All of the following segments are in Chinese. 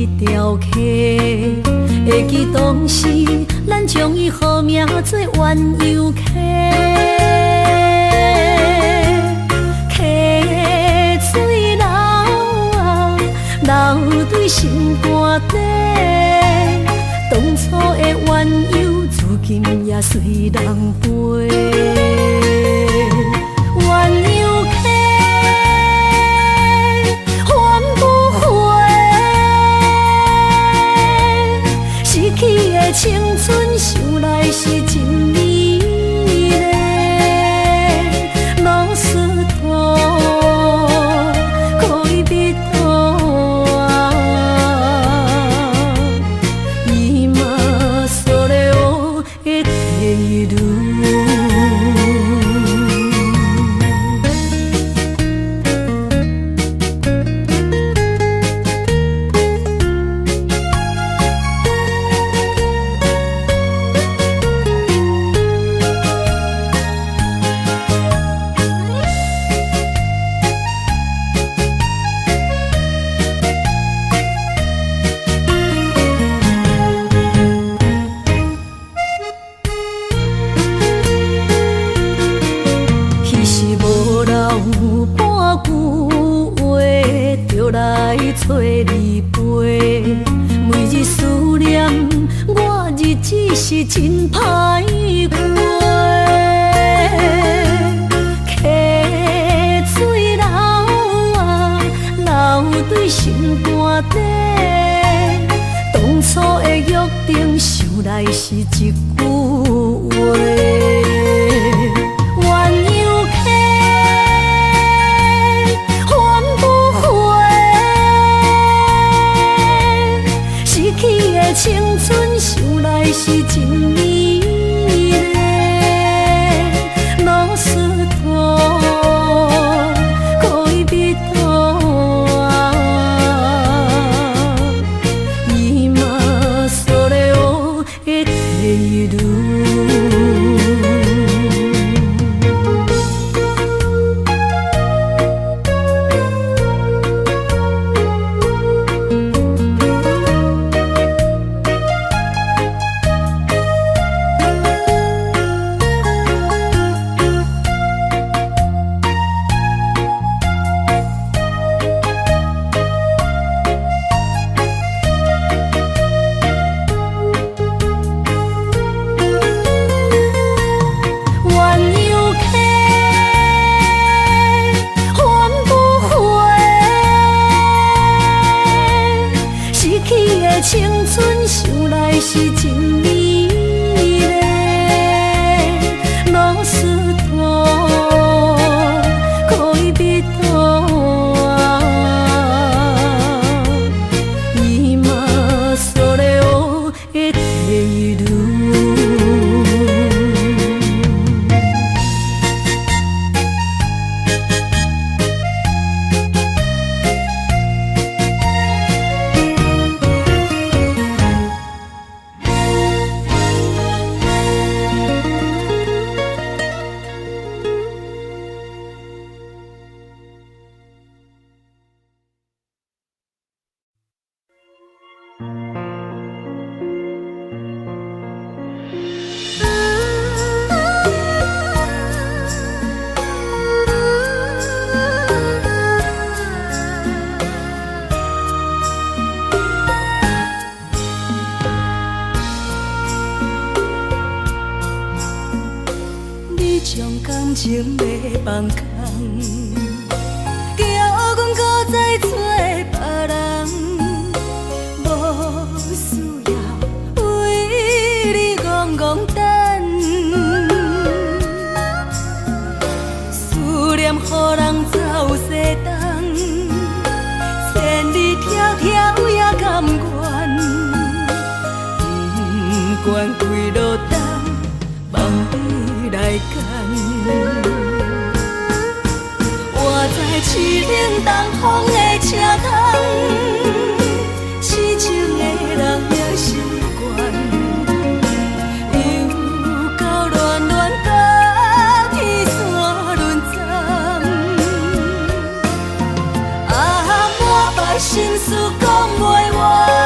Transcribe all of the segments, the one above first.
伊条溪，会记当时咱将伊号名做鸳鸯溪。溪水流啊，流对心肝底。当初的鸳鸯，至今也随人陪。鸳鸯溪，翻不回，逝去的青春，想来是真美丽。老师徒，可以彼途啊，伊嘛所了的地路。找你陪，每日思念，我日子是真歹过。溪水流啊，流对心肝底。当初的约定，想来是一句话。青春想来是真美丽，老师徒，可以彼途啊，伊嘛所了的地路。青春想来是真美丽，老师徒，可以彼途啊，伊嘛所了的地路。感情要放空，叫阮搁再找别人，无需要为你戆戆等。思念予人走西东，千里迢迢也甘愿，不管几落冬，望你来干。我在市顶东风的车窗，痴情的人也习惯，又到乱乱甲天线轮站。啊，满腹心事讲袂完。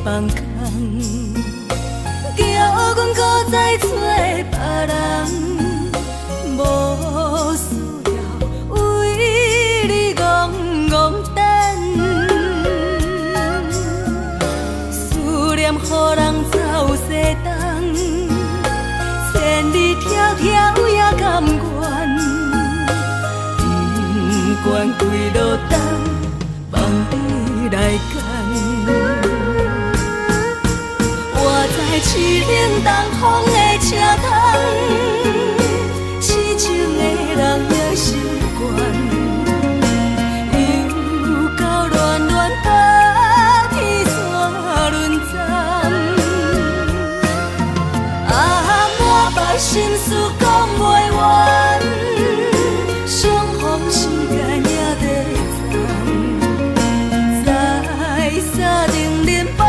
放空，惊阮搁再找别人。无需要为你戆戆等，思念予人走西东，千里迢迢也甘愿，不管几路灯，望你来牵。我在凄冷东风的车窗。痴情的人也习惯，又到恋恋把天线轮转。满腹心事讲袂完，相逢时间也在站，在沙定林巴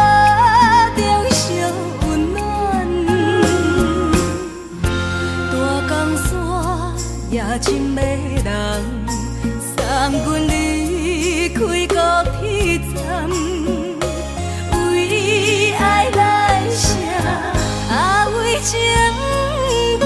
中相温暖。大江山也真迷人，送阮离开高铁站，为爱来写为情单。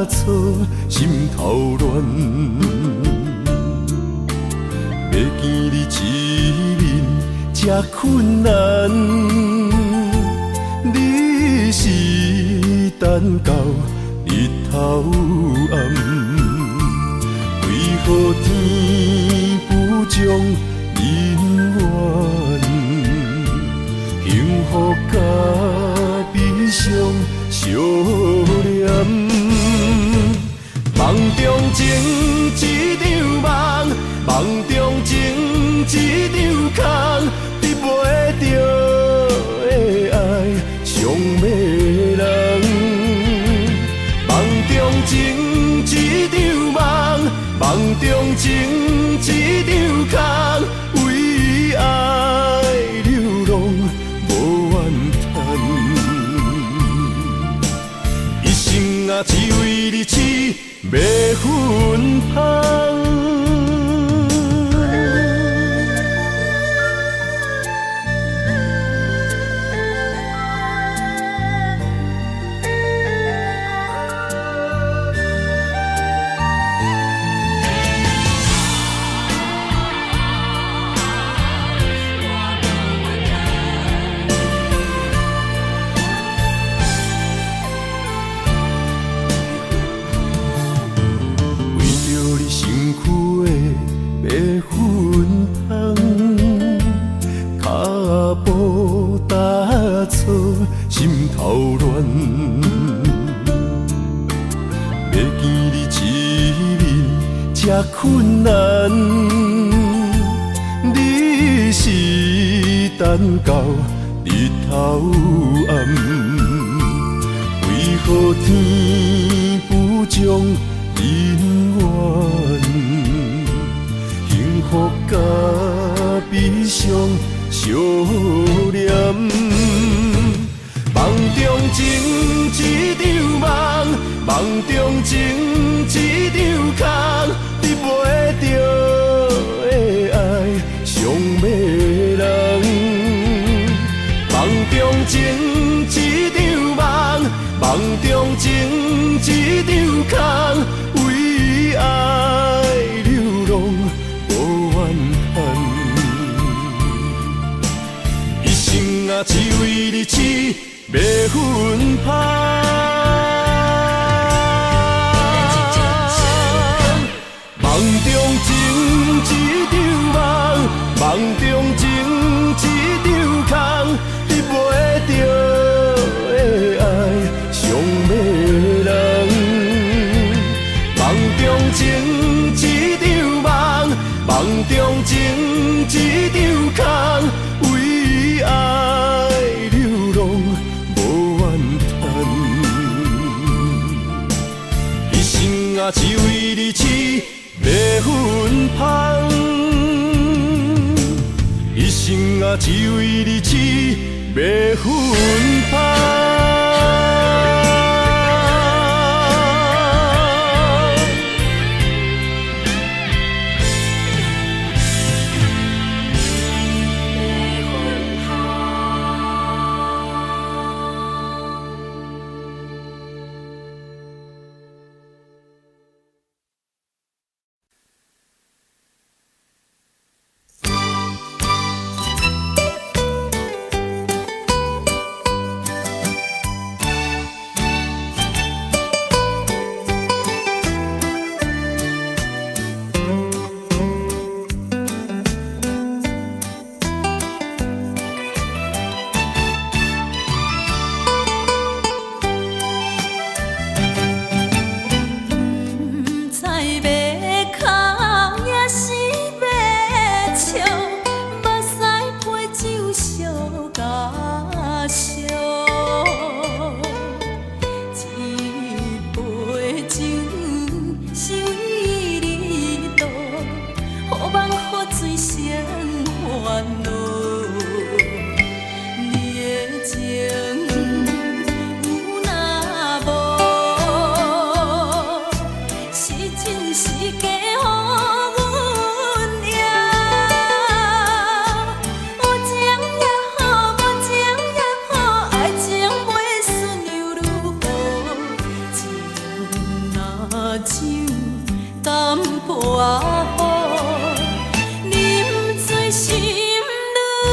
错，心头乱。要见你一面，这困难。你是等到日头暗，为何天不将人怨？幸福甲悲伤相连，梦中情一场梦，梦中情一场空，得袂着的爱上迷人。梦中情一场梦，梦中情一场空，为爱流浪无怨叹。一生啊，只为你痴，要分芳。心头乱，要见你一面，这困难。你是等到日头暗，为何天不将人怨？幸福甲悲伤相连。梦中情一场梦，梦中情一场空，得袂着的爱上迷人。梦中情一场梦，梦中情一场空，为爱流浪无怨叹。一生啊，只为你痴。要分芳，梦中情一场梦，梦中情一场空，得袂着的爱上迷人。梦中情一场梦，梦中情一场空，为爱流浪。啊，只为你痴，要分芳。一生啊，只为你痴，要分芳。酒淡薄仔好，啉醉心愈早。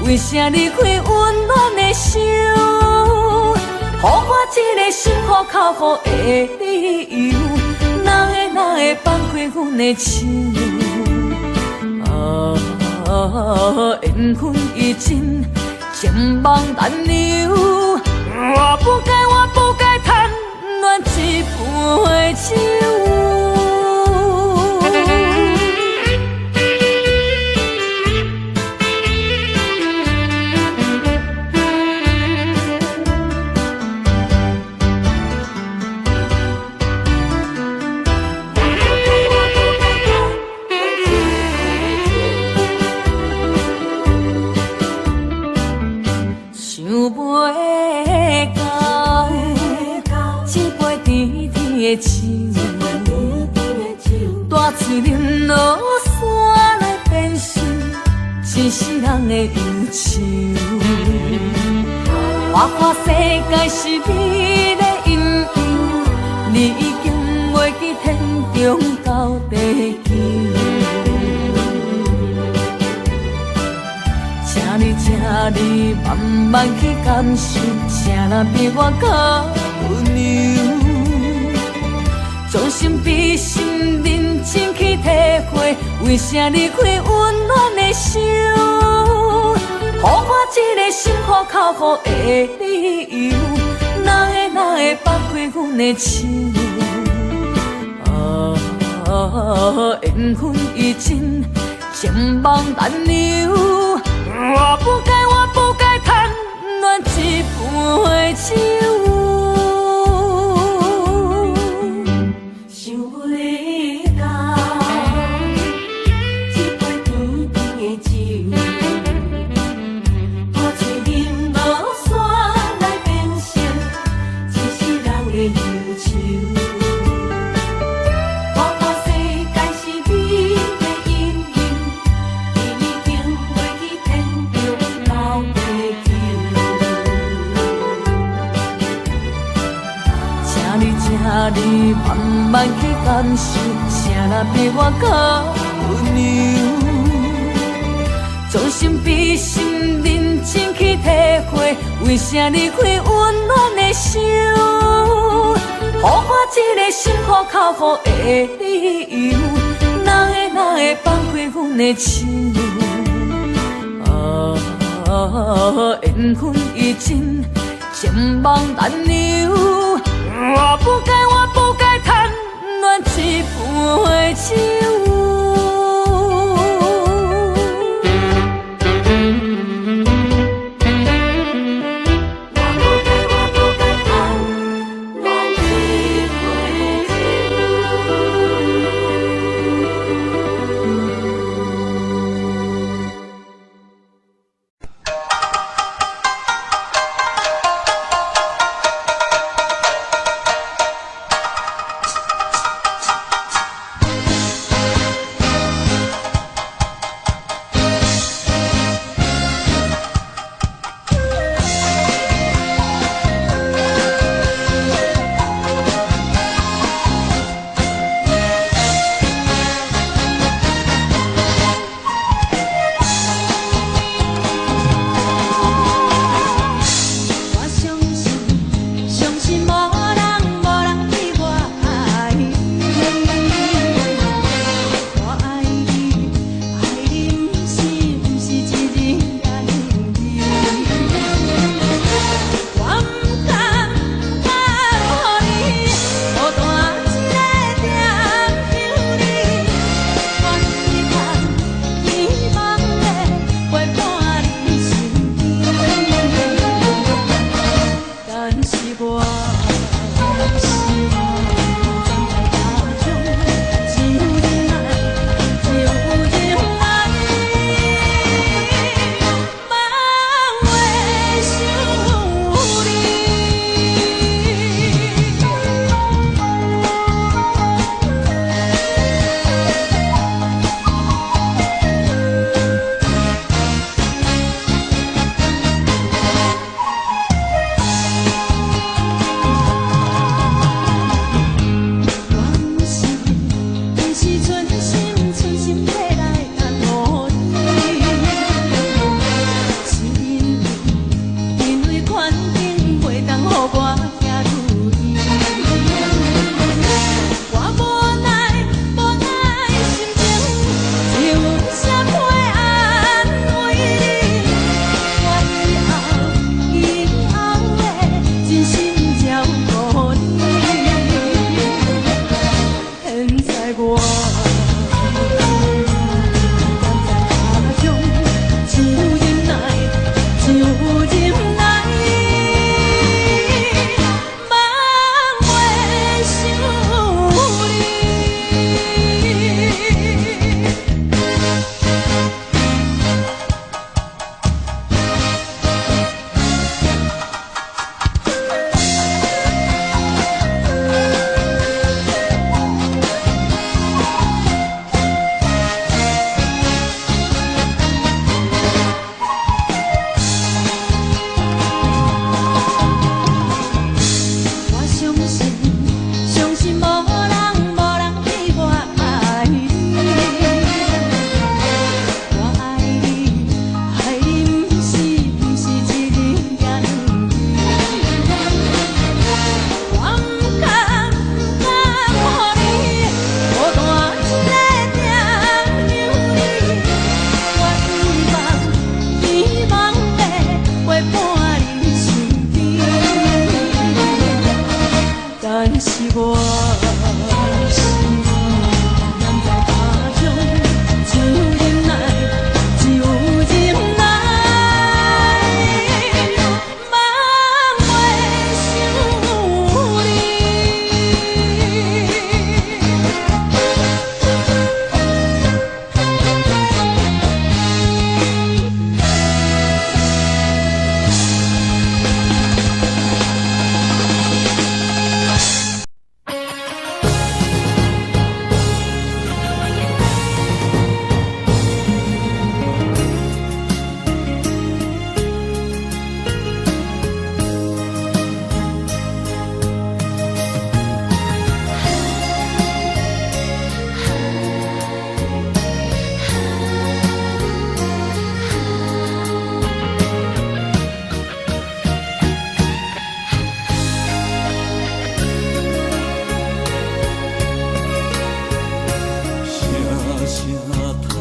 为啥离开温暖的手？予我一个心苦口苦的理由，哪会放开阮的手？缘分已尽，情梦难留。我不该贪恋一杯酒。的酒，破碎林落山来变成一世人的忧愁。花花世界是你的阴影，你已经袂记天中到地球。请你慢慢去感受，啥人比我较温柔？将心比心，认真去体会，为啥离开温暖的手？予我一个心苦口苦的理由，哪会放开阮的手？缘分已尽，情梦难留。我不该贪恋一杯酒。想袂到一杯甜甜的酒，破碎饮落山来变成一世人的忧愁。花花世界是你的阴影，你已经袂记天中到地球。请你慢慢去感受，啥人比我较温柔？将心比心，认真去体会，为啥离开温暖的手？予我一个心苦口苦的理由，哪会放开阮的手？缘分已尽，情梦难留。我不该贪恋一杯酒。声叹，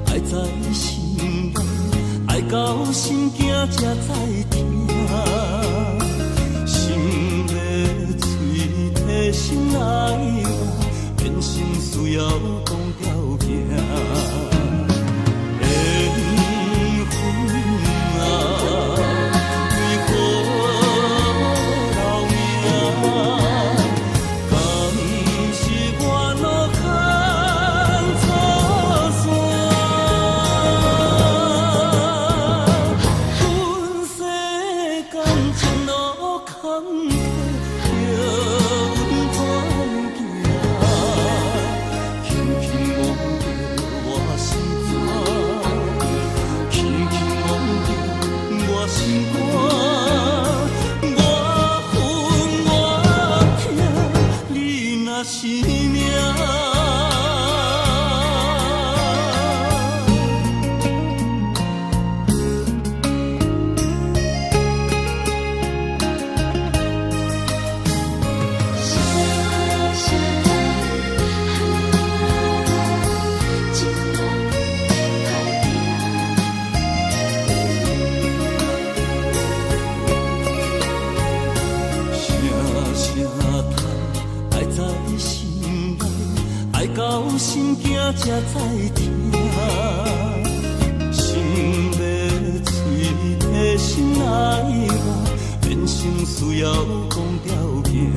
爱在心内，爱到心惊才知听。心要嘴替心来话，变成需要讲条行。心惊才知听，心要嘴替心来话，变成需要讲条行。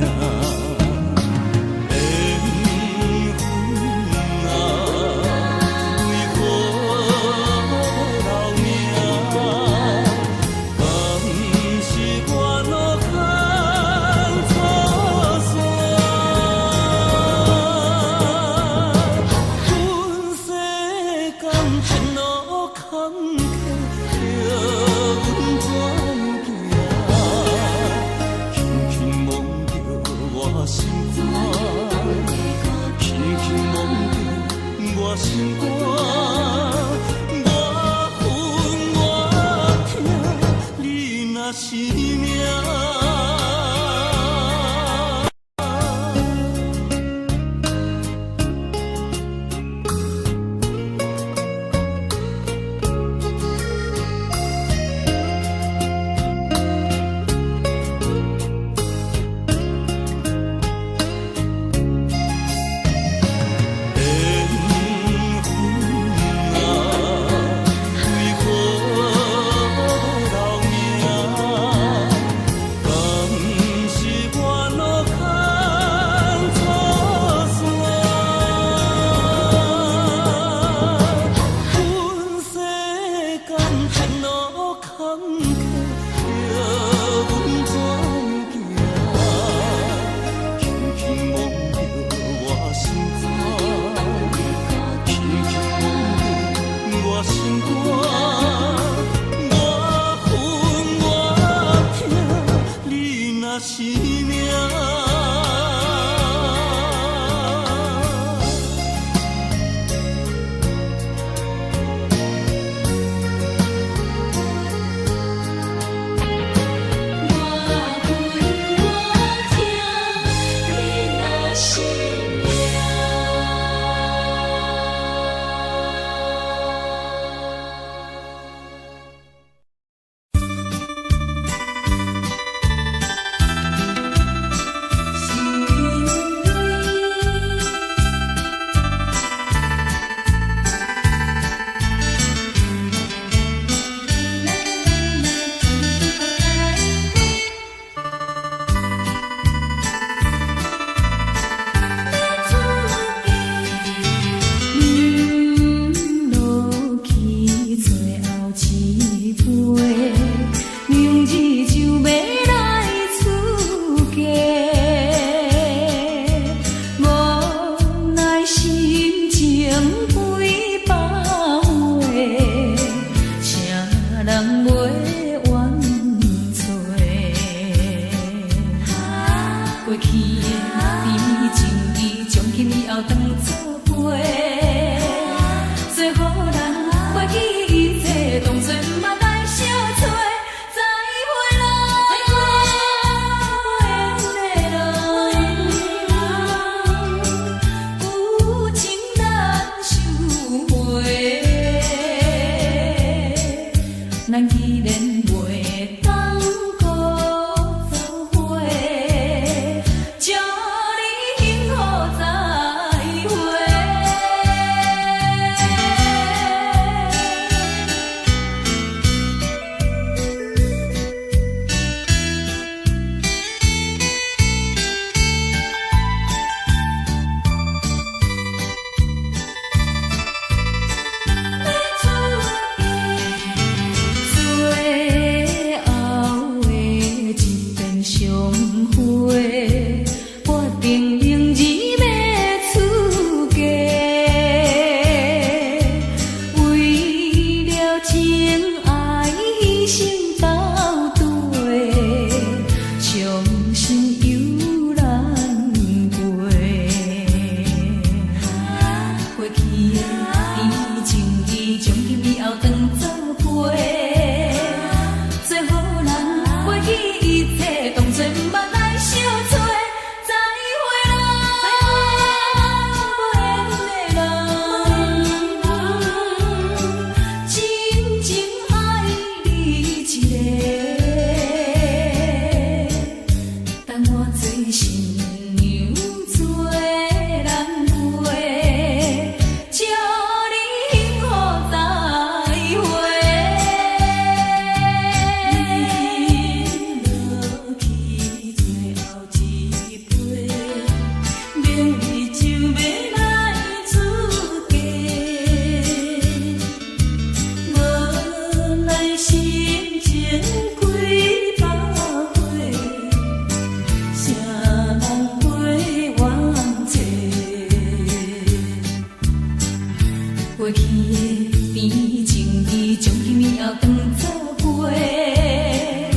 过去的甜情意，从今也当作陪。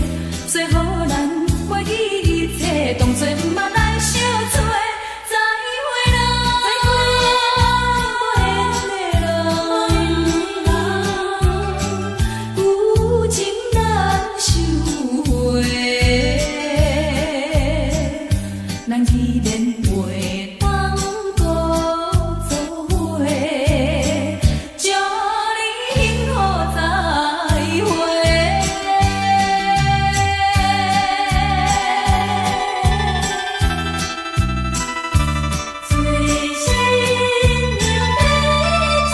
最好咱忘记一切，当作毋捌来相做。再会啦，有情难收回，咱既然袂当搁做伙，祝你幸福再会。最新娘要出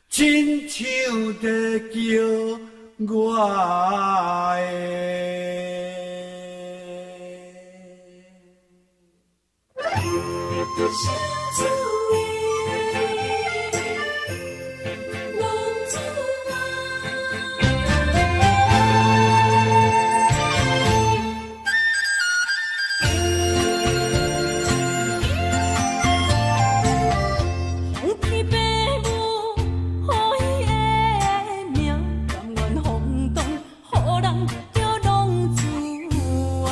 亲像在叫我小厝的梦子红天白母，予伊的命，甘愿风动，予人叫浪子啊！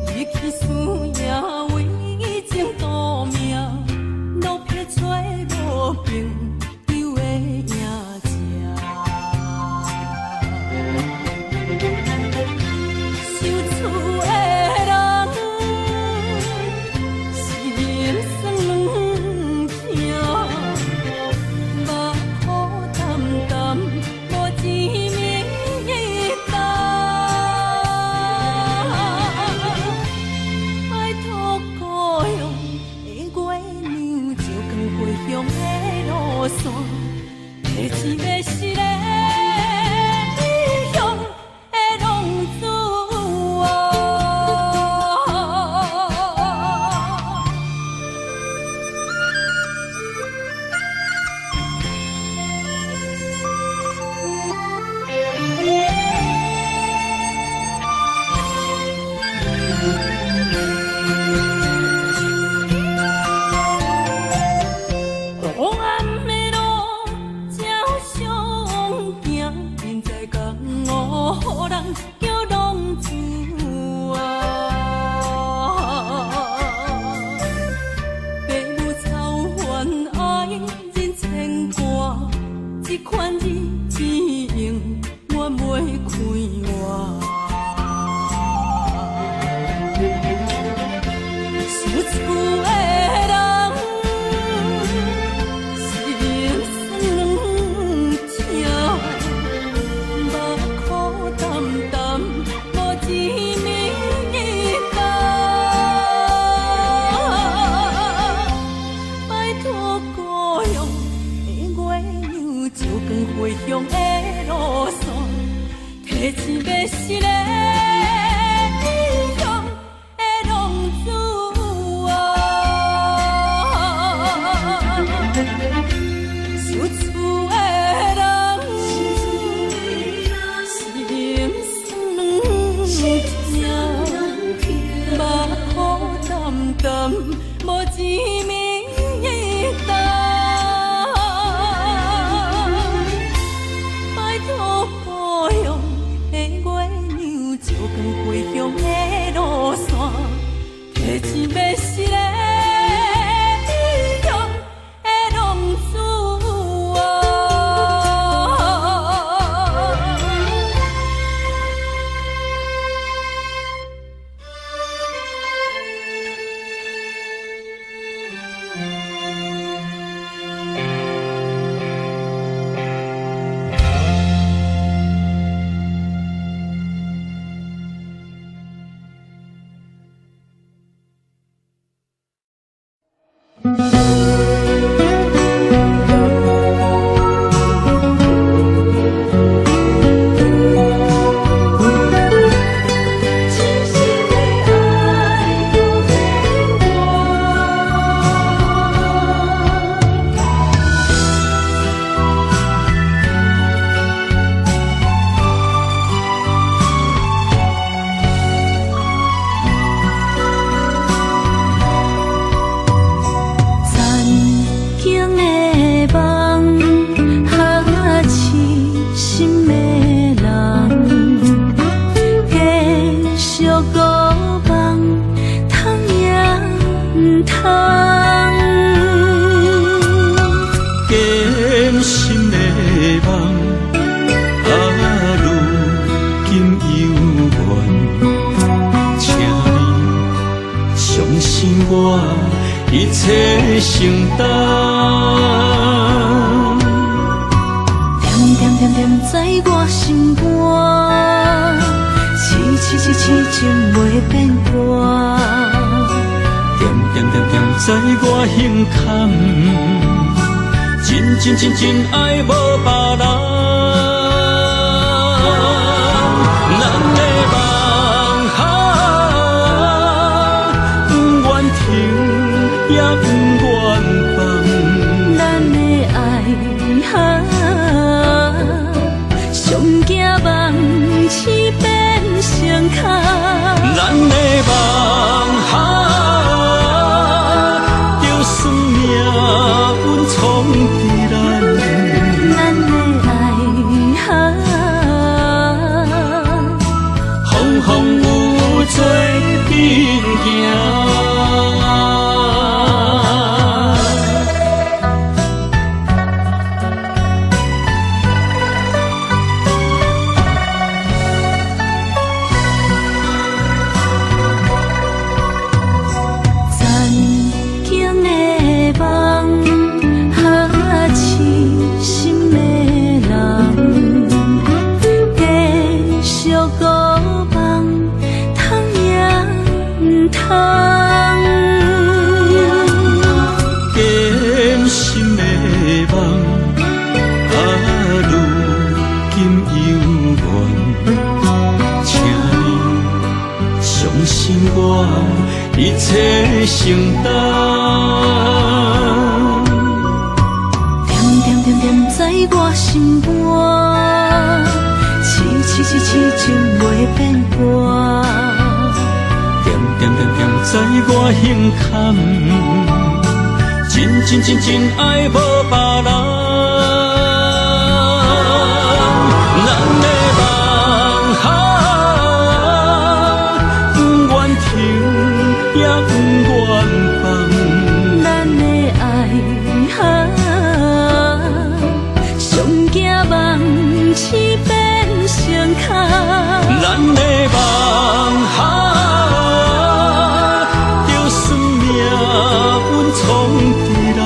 你去思也为情赌命，路撇找无朋友的影子。受厝的人是人生两痛，目苦淡淡，无一面一担。拜托故乡的月娘，照光回乡的路线，提起要是个异乡的浪子啊！黑暗的路，照常行，现在江湖，予人叫浪子啊！父母操烦爱人牵挂，这款日子用我袂开活。受厝的人是人生两痛，目苦淡淡，无一面一担。拜托故乡的月娘，照光回乡的路线，提起要是个异乡的浪子啊！受厝的人是人生两痛，目苦淡淡，无一面一担。拜托故乡的月娘，照光回乡的路线，提起要是个异乡的浪子啊！切承担。点点点在我心肝，痴情袂变卦。点点点点在我胸坎，真爱无别人。咱的梦不愿停，也不愿放。咱的爱上惊梦痴变成空。咱的梦就算命运闯伫咱，咱的爱风风雨做阵行。一切承担，点点点在我心肝，痴情袂变卦。点点在我胸坎，真爱无别人。咱的梦不愿停，也不愿放。咱的爱上惊梦痴变成空。咱的梦就算命运闯伫咱，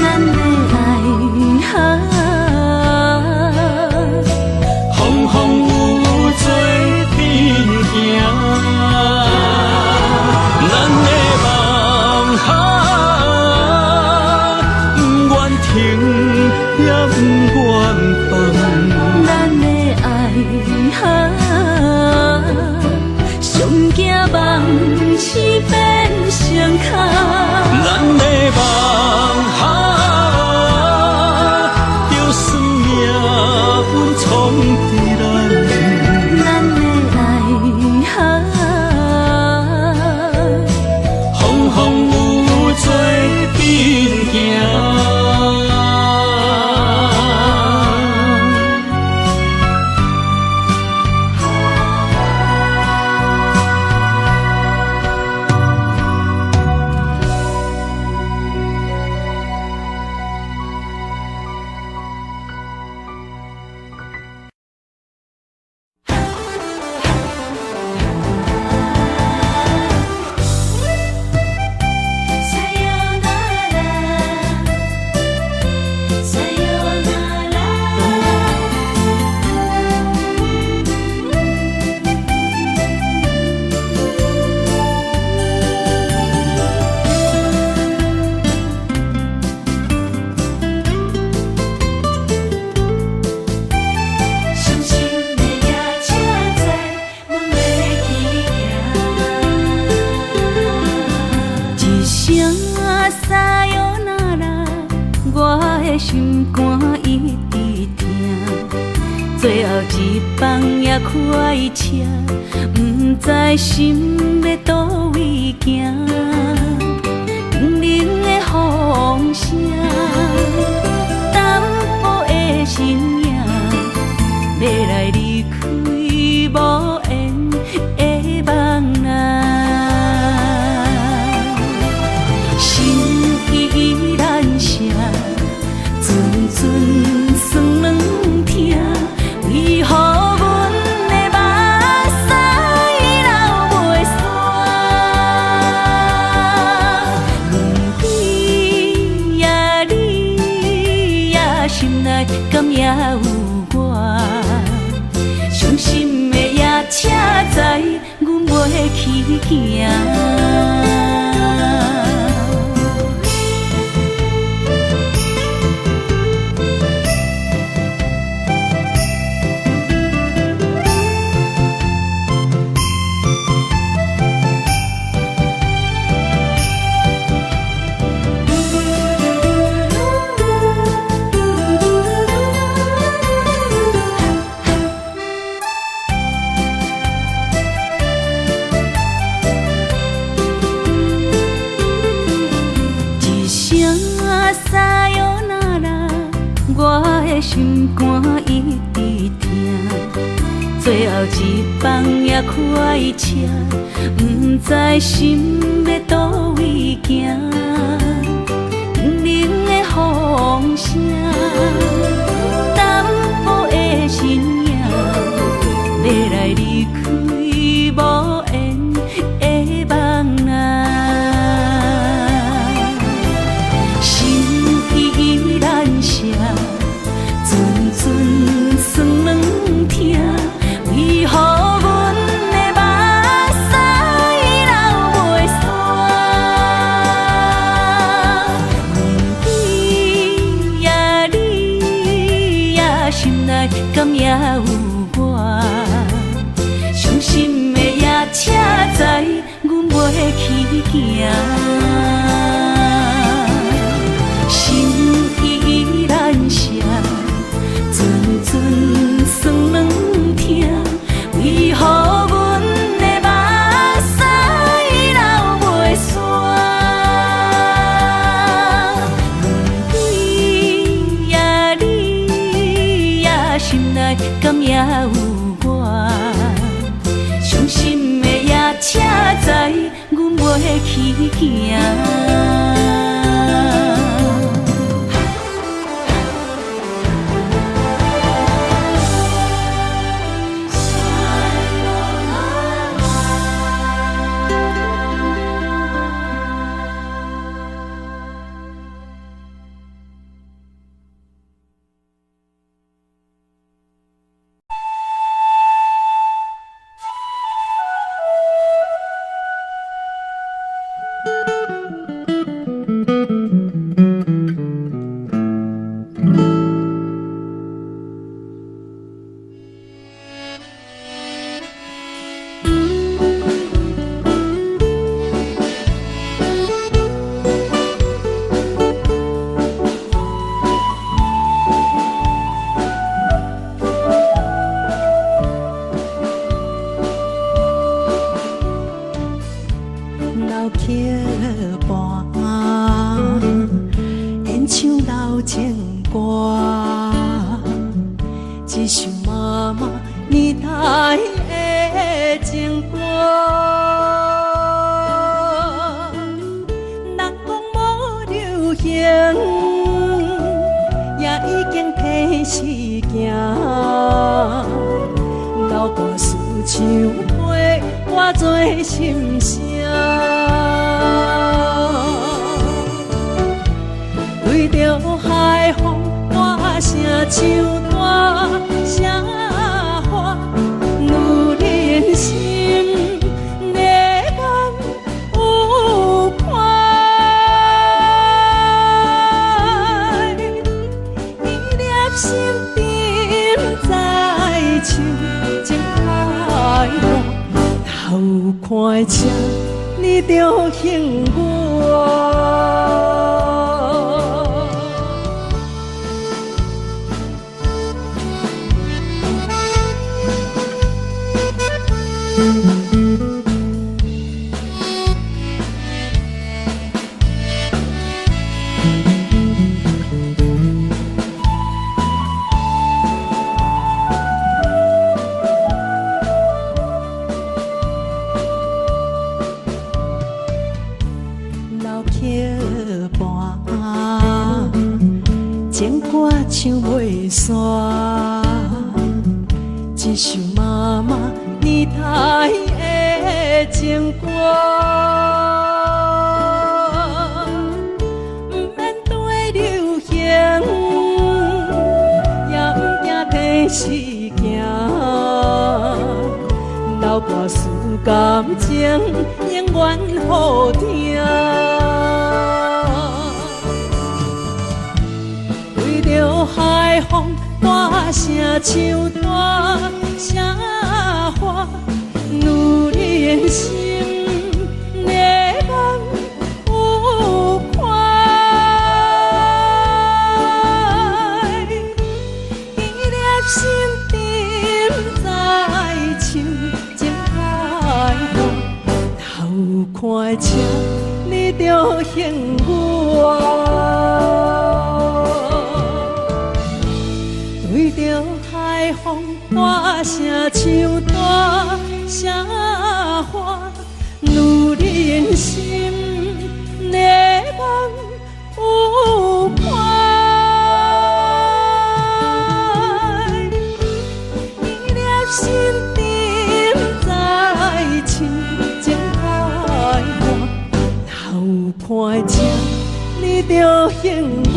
咱的爱风风雨雨做阵行。咱的梦不愿停，也不愿放。咱的爱上惊梦痴变成空。咱的梦就算命运闯伫咱，咱的爱风风雨雨做阵行。心肝一直疼，最后一放也开车，不知心要倒位行。冷冷的风声，淡薄的身影，要来离开无缘的梦啊，心依然舍。阵酸软疼，为何阮的目屎流袂煞？阮有我。伤心的夜车载，阮袂去行。心肝一直疼，最后一放也快车，不知心要倒位行。冷冷的风声，淡薄的身影，要来离开无缘的梦啊，心依然舍。阵酸软疼，为何阮的目屎流袂煞？问你呀，心内敢也有我？伤心的夜车载，阮袂去行。心依然舍。阵酸软疼，为何阮的目屎流袂煞？问你呀，心内敢也有我？伤心的夜车载，阮袂去行。的事情，流大事感情永远好听。为着海风大声唱大声话，女人心热望有快。伊粒心沉在唱情海话，头看车你着幸我。对着海风大声唱大声话，女人心热望有快。伊粒心沉在唱情海话，头看车你着幸我。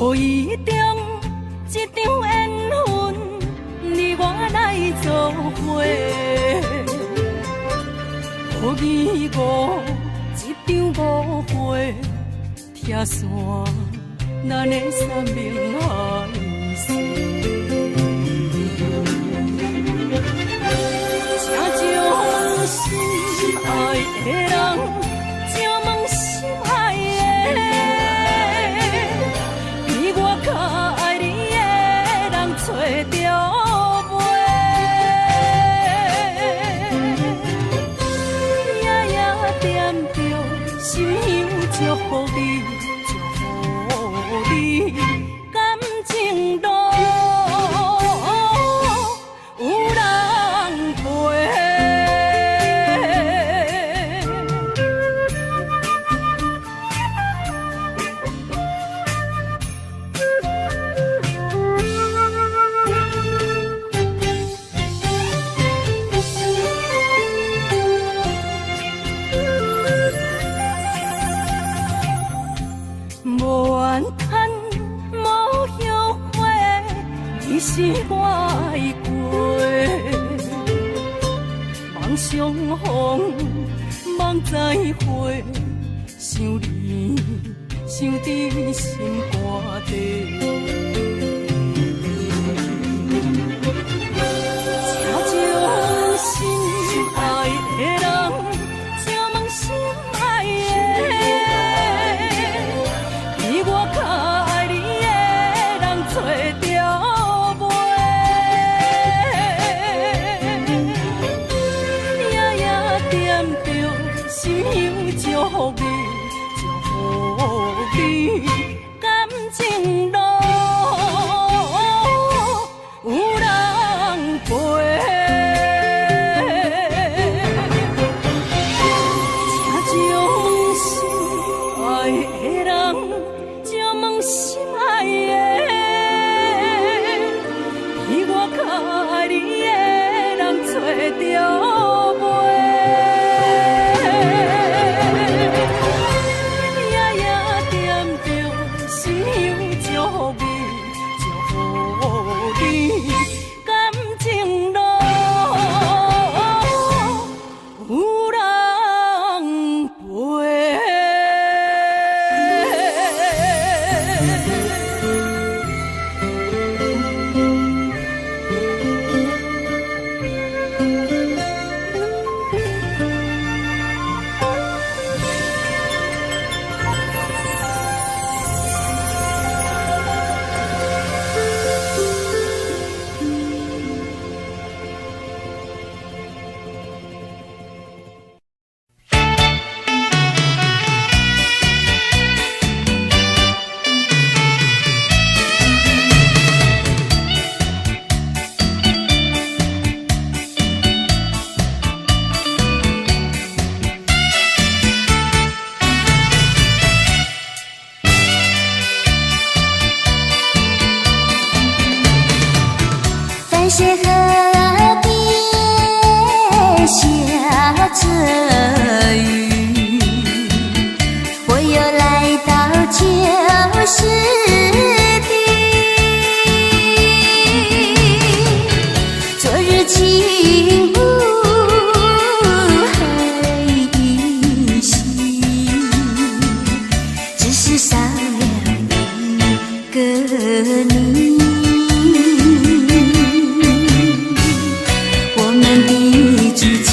无意中一场缘分，你我来作伙；无意误一场误会，拆散咱的三明海誓。请将心爱的人，请问心爱的。较爱你的人找着袂，夜夜惦着心香祝福你，祝福你感情路有人陪。是我的过，梦相逢，梦再会，想你，想伫心肝底。请将心爱的人，请问心爱的，比我较爱你的人找着。心香祝福你，祝福你感情路有人陪。请将心爱的人，请问心爱的，比我较爱你的人找着。淡水河边下着雨，我又来到旧时地。昨日情物还依稀，只是少了一个你。我们的足迹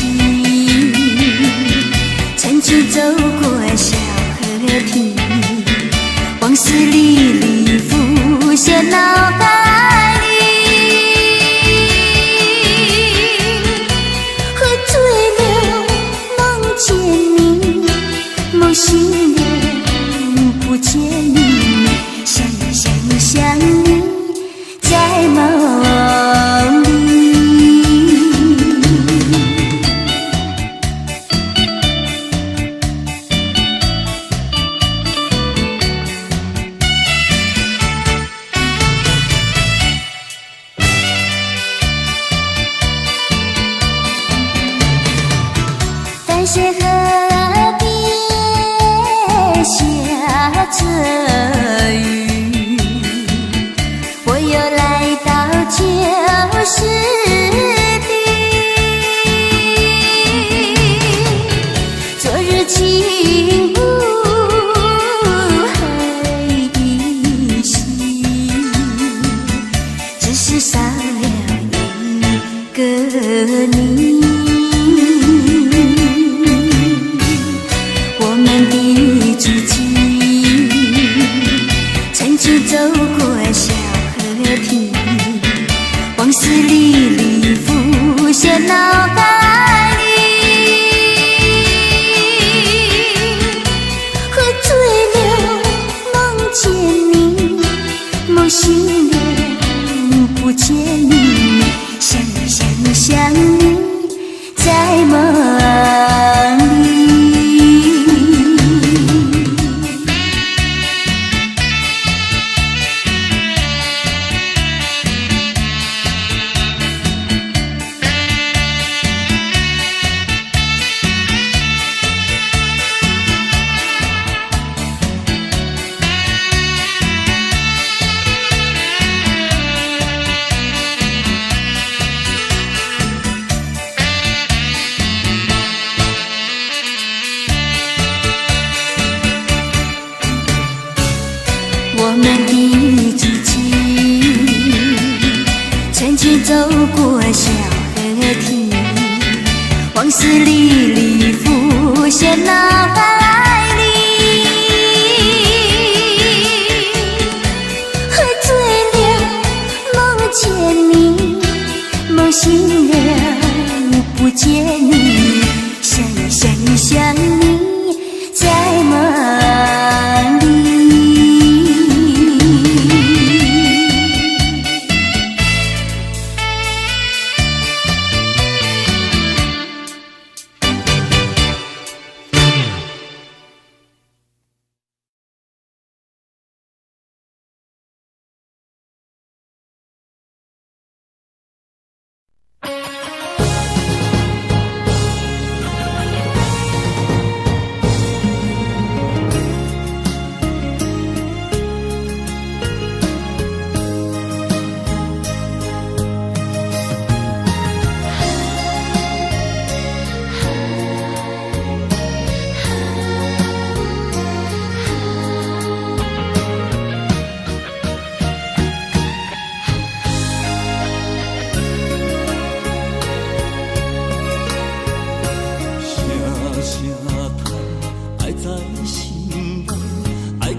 曾经走过小河堤，往事历历浮现脑海里。喝醉了梦见你，梦醒了不见你，想你在梦里。淡水河边下着雨，我又来到旧时地。昨日情物还依稀，只是少了一个你。我们的足迹曾经走过小河堤，往事历历浮现脑海里。喝醉了梦见你，梦醒了不见你，想你在梦里。我们的足迹曾经走过小河堤，往事历历浮现脑海里。喝醉了梦见你，梦醒了不见你，想你在梦里。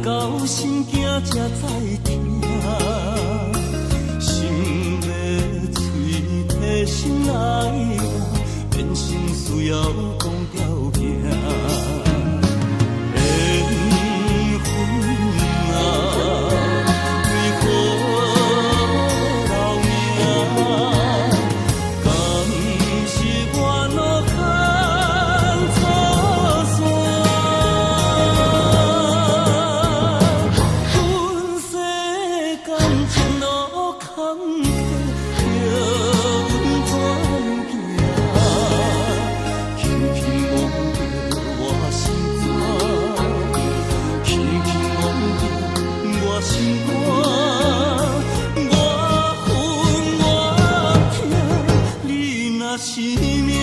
到心惊才知听，心要嘴提心爱我，变心需要讲条件。缘分啊，为何留名？敢是我落牵错线？阮世间前路坎坷。我心肝，我恨我痛，你若是命。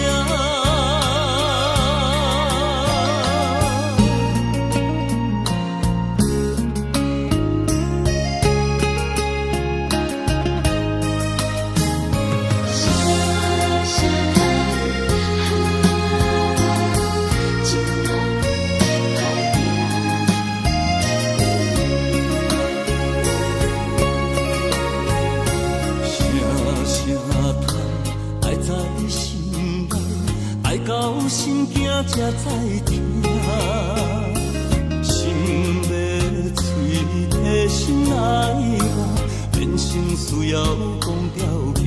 到心惊才知听，心要碎的心来吧，人生需要讲条件。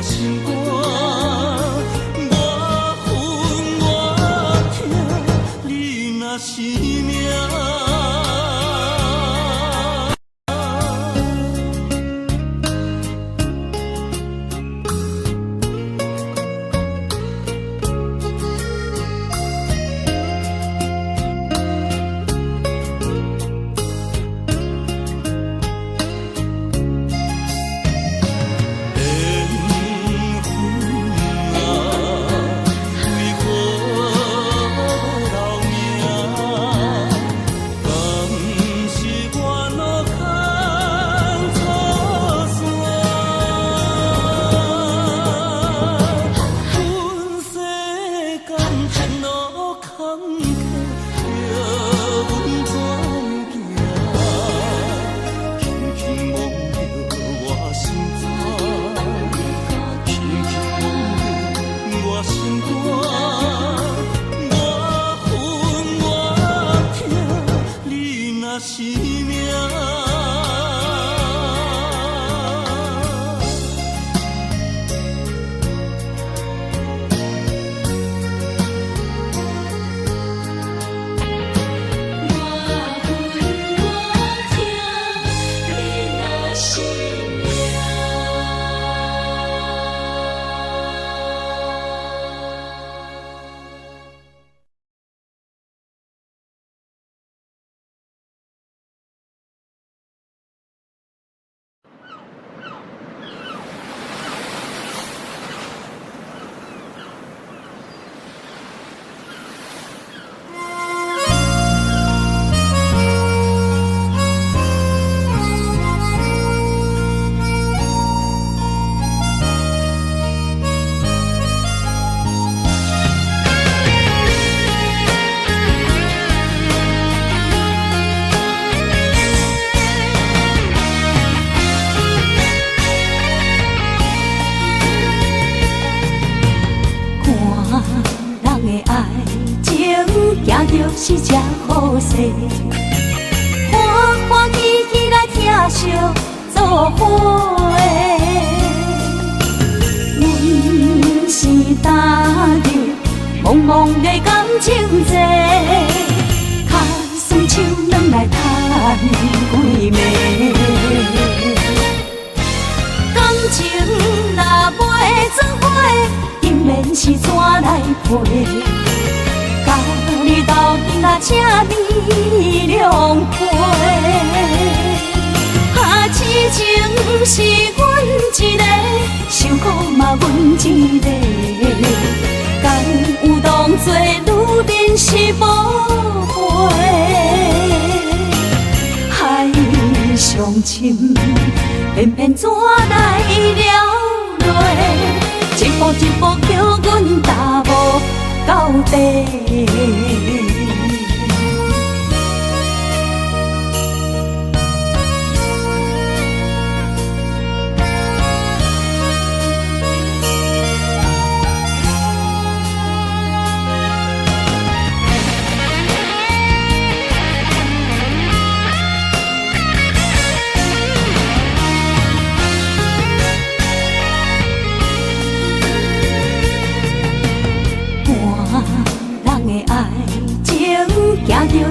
心肝，我恨我痛，你若是命。是只好势，欢欢喜喜来听相作伙。阮是踏入茫茫的感情债，卡酸手软来叹几暝。感情若袂做伙，定然是怎来陪？甲你斗阵啊，请你谅配。啊，痴情是阮一个，受苦嘛阮一个。敢有当作女人是无悔？海上深，偏偏怎来了落？一步一步叫阮踏无到底。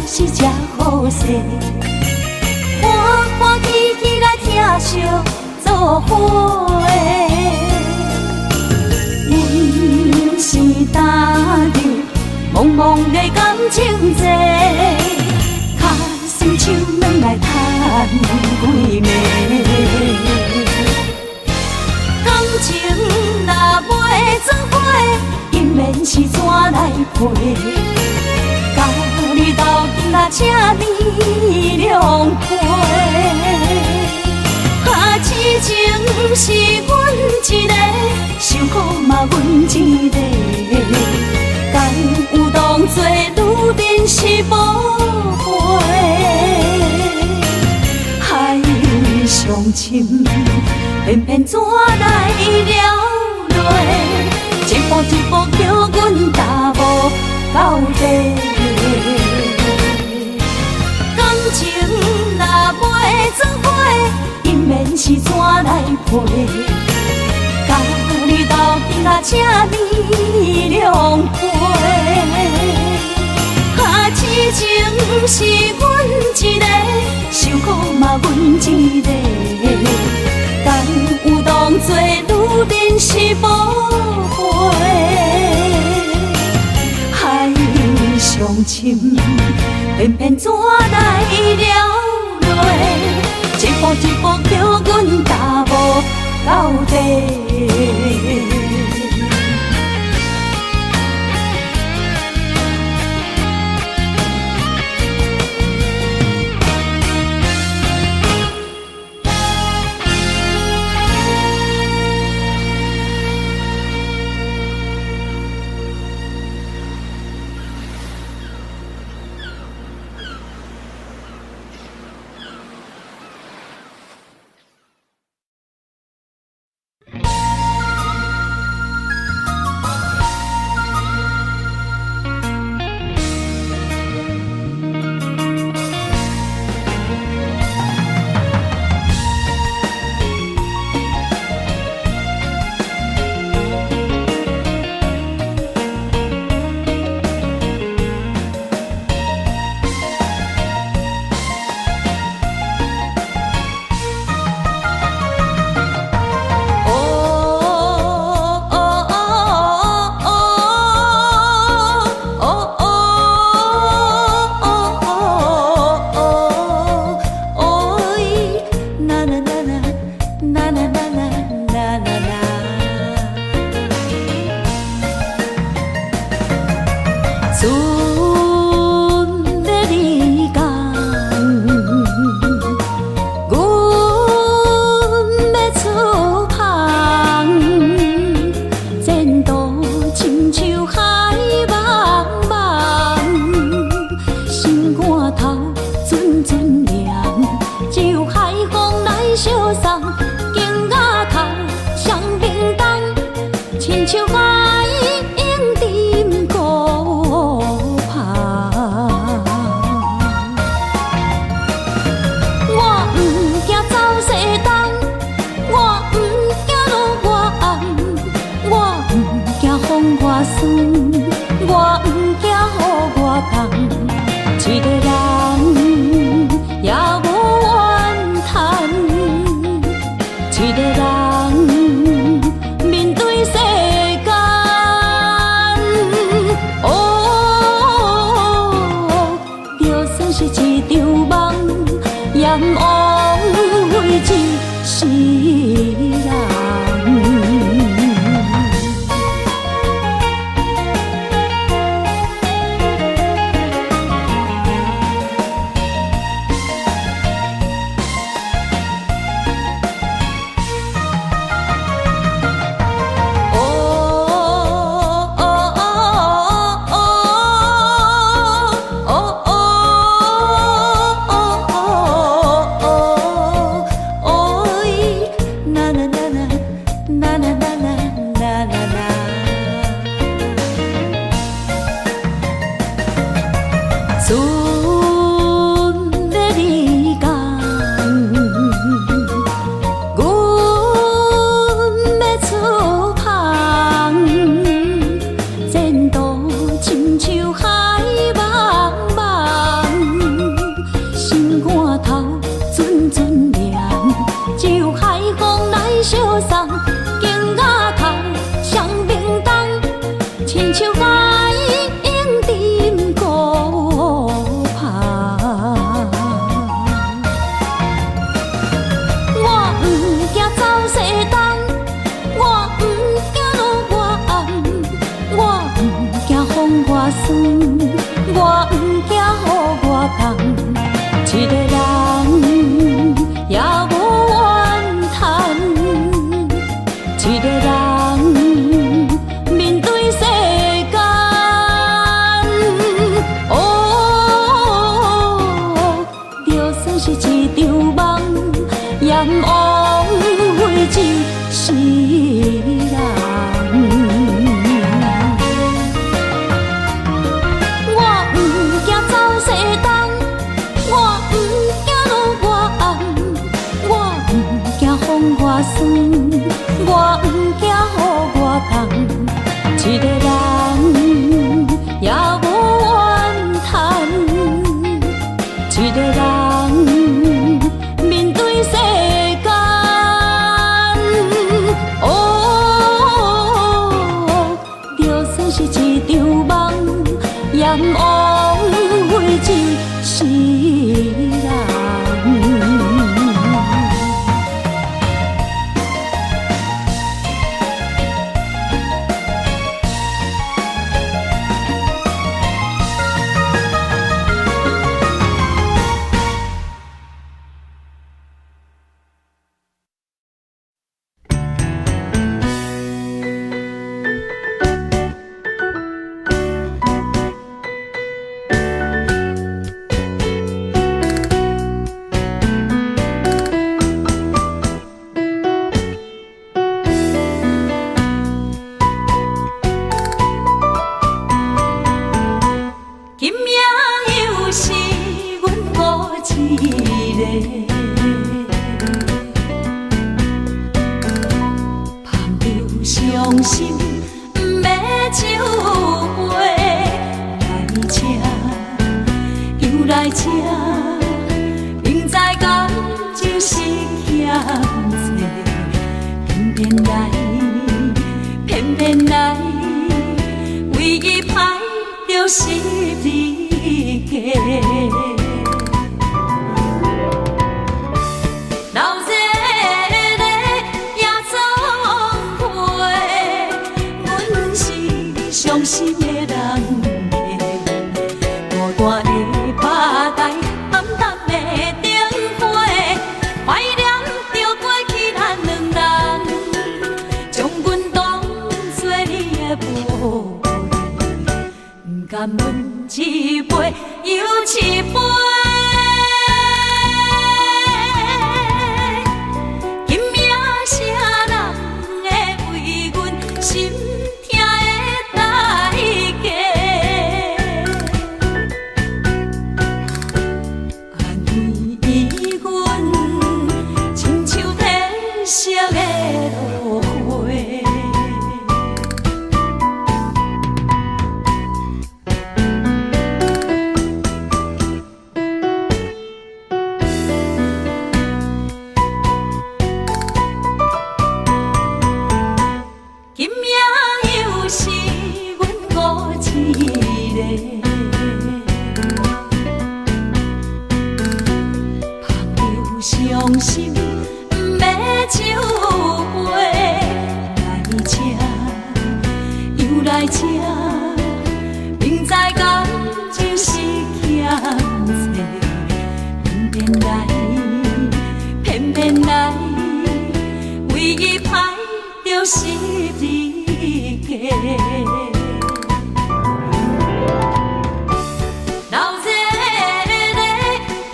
是这好势，欢欢喜喜来疼惜做伙的。阮是担着茫茫的感情债，卡心手软来叹几暝。感情若袂做伙，因免是怎来陪？甲你斗阵啊，请你谅解。啊，痴情是阮一个，受苦嘛阮一个。敢有当作女人是宝贝？海上深，偏偏怎来了落？一步一步叫阮踏无到底。感情若袂做伙，因免是怎来陪？甲你斗阵啊，请你谅解。啊，痴情是阮一个，受苦嘛阮一个。敢有当作女人是宝贝？海上深，偏偏怎来了落？一步一步叫阮踏无到底。今夜又是阮孤一个，捧着伤心不要酒杯，来吃又来吃，明知感情是欠债，偏偏来，偏偏来，为伊歹着是你家。老热热夜总会，阮是伤心的人家，孤单的吧台，暗淡的灯花，怀念着过去咱两人，将阮当作你的宝贝，不甘阮一杯又一杯。今夜啥人会为阮心痛的代价？安慰阮，亲像天色的落花。今夜又是阮孤一个，捧着伤心不要酒杯，来吃又来吃，明知感情是欠债，偏偏来，偏偏来，为伊歹着是你家。老热热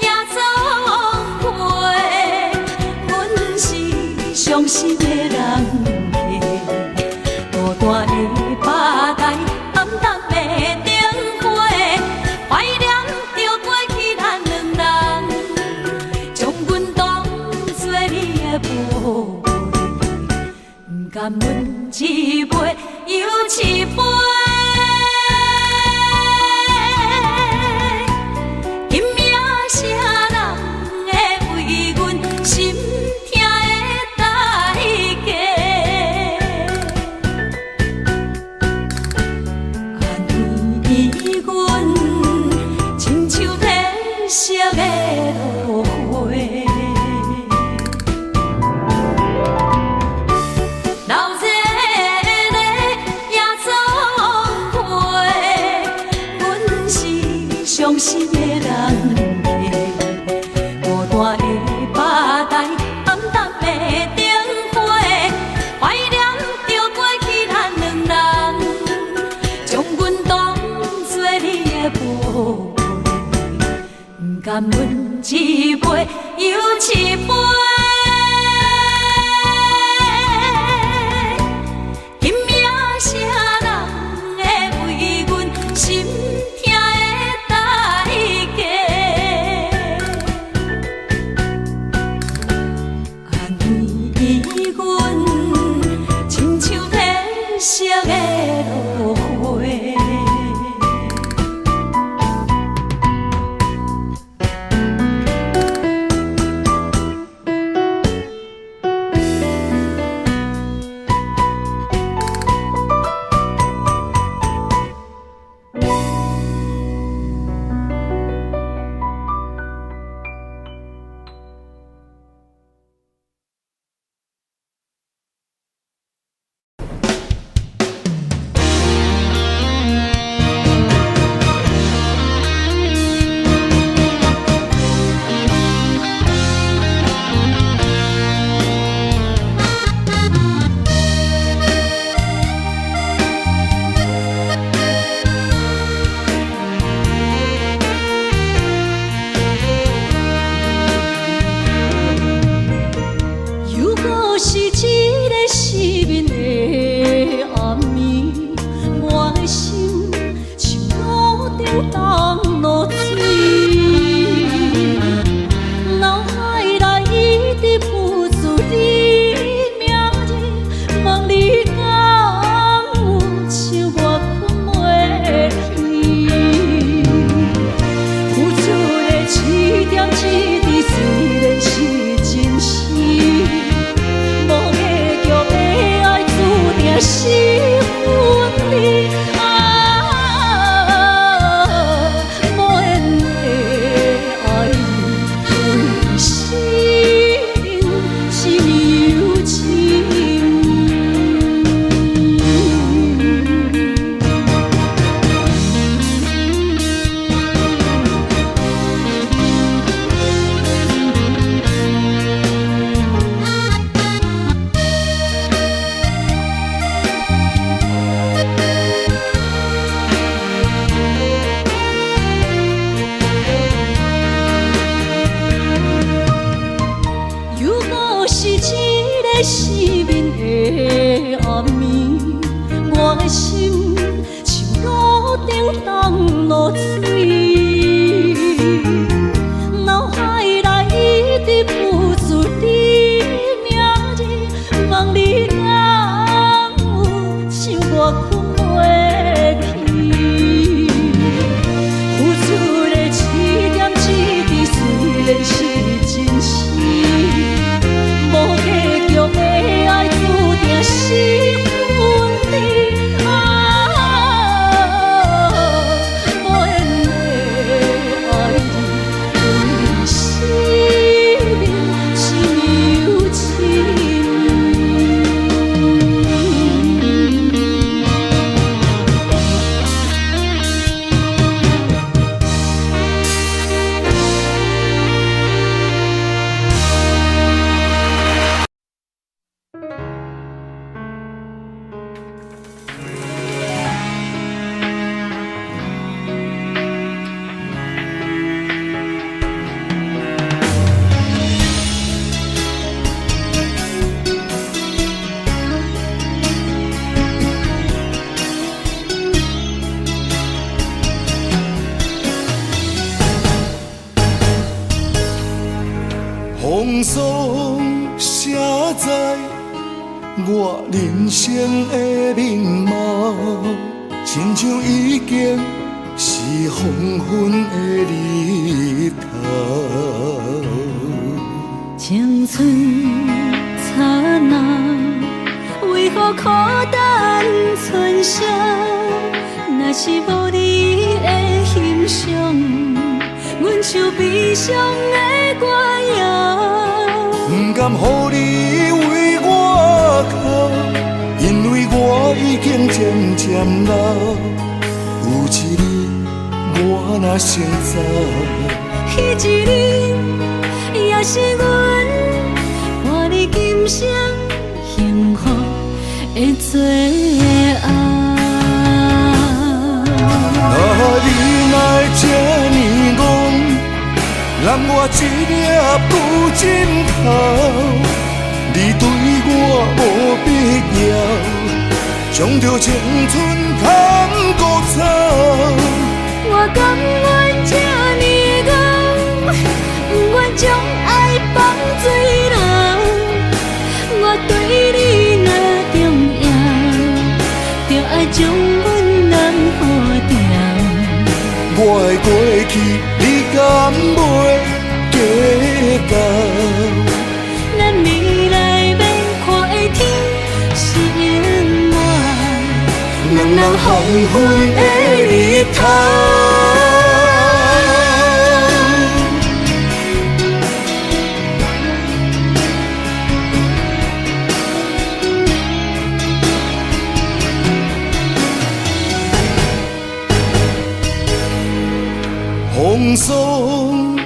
夜总会，阮是伤心的人家，孤单的吧台，暗淡的灯花，怀念着过去咱两人，将阮当作你的宝贝，不甘阮一杯又一杯。今夜啥人会为阮心痛的代价？安慰阮，亲像天色的落花。老热热夜总会，阮是伤心的人家，孤单的吧台，暗淡的灯花，怀念着过去咱两人，将阮当作你的宝贝，不甘阮一杯又一杯。今夜啥人会为阮心痛的代价？安慰阮，亲像天色的落花。当落水，脑海内一直浮出你名字，望你敢有像我困袂去，付出的一点一滴虽然是真实，无结局的爱注定是分离。失眠的暗暝，我的心像路顶当落水，脑海内一直浮出你名字，望你敢有像我困袂去，付出的一点一滴虽然是真实，无结局的爱注定是分离。无缘的爱你，生命是有情。风霜写在我人生的面貌，亲像已经是黄昏的日头。青春刹那，为何孤单存剩？若是无你的欣赏，阮像悲伤的歌谣。不甘予你为我哭，因为我已经渐渐老。有一日我若先走，彼一日也是阮伴你今生幸福的最后。你若会这呢戆，让我一粒不枕头。你对我无必要，将着青春通孤草。我甘愿这呢戆，不愿将爱放水流。我对你若重要，就爱将阮人付掉。我的过去，你敢袂计较？咱未来要看的天是永远，两人黄昏的日头。风霜